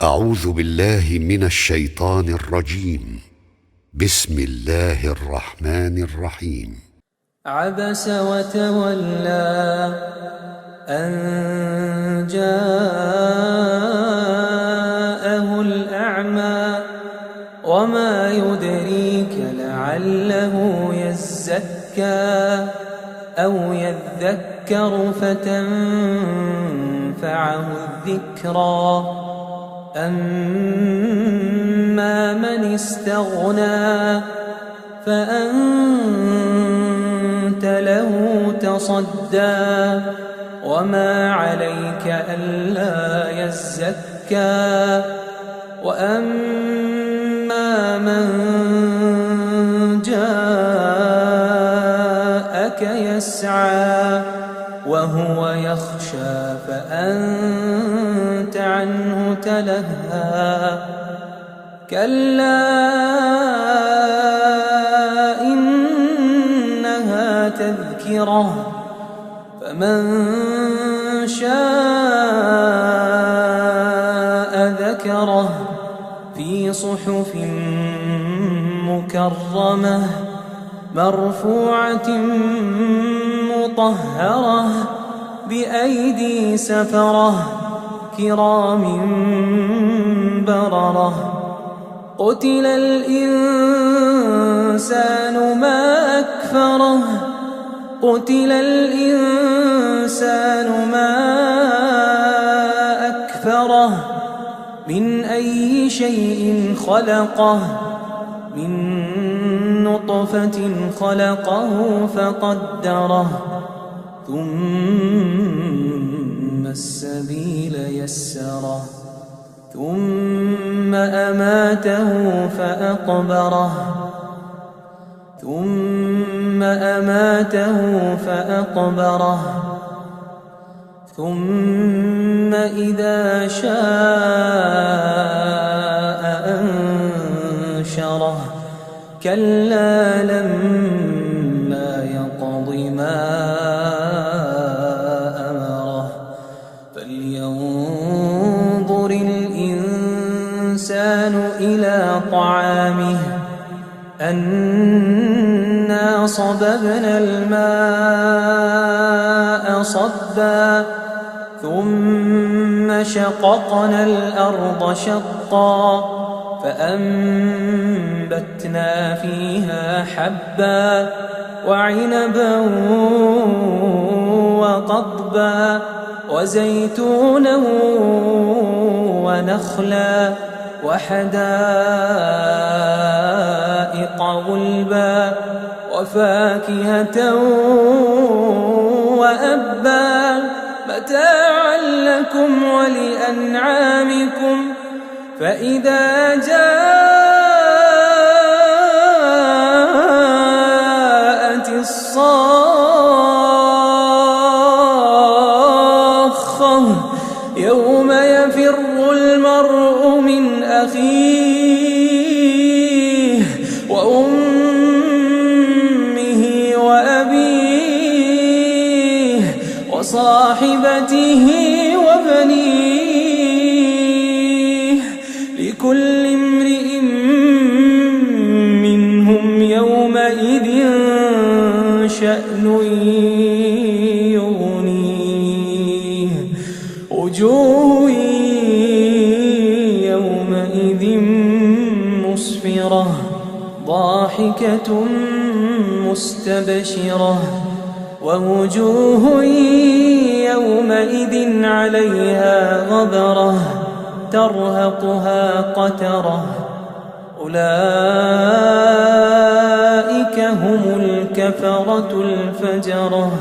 أعوذ بالله من الشيطان الرجيم. بسم الله الرحمن الرحيم. عبس وتولى أن جاءه الأعمى وما يدريك لعله يزكى أو يذكر فتنفعه الذكرى أما من استغنى فأنت له تصدى وما عليك ألا يزكى وأما من جاءك يسعى وهو يخشى فأنت عنه تلهى كلا إنها تذكرة فمن شاء ذكره في صحف مكرمة مرفوعة مطهرة بأيدي سفرة كرام بررة قتل الإنسان ما أكفره قتل الإنسان ما أكفره من أي شيء خلقه من نطفة خلقه فقدره ثم السبيل يسره ثم أماته فأقبره ثم إذا شاء أنشره كلا لما يقض ما أمره فلينظر الإنسان إلى طعامه أنا صببنا الماء صبا ثم شققنا الأرض شقا فأنبتنا فيها حبا وعنبا وقضبا وزيتونا ونخلا وحدائق غلبا وفاكهة وأبا متاعا لكم ولأنعامكم فإذا جاءت الصاخة يوم يفر المرء من أخيه وأمه وأبيه وصاحبته وبنيه لكل امرئ منهم يومئذ شأن يغنيه وجوه يومئذ مسفرة ضاحكة مستبشرة ووجوه يومئذ عليها غبرة ترهقها قترة أولئك هم الكفرة الفجرة.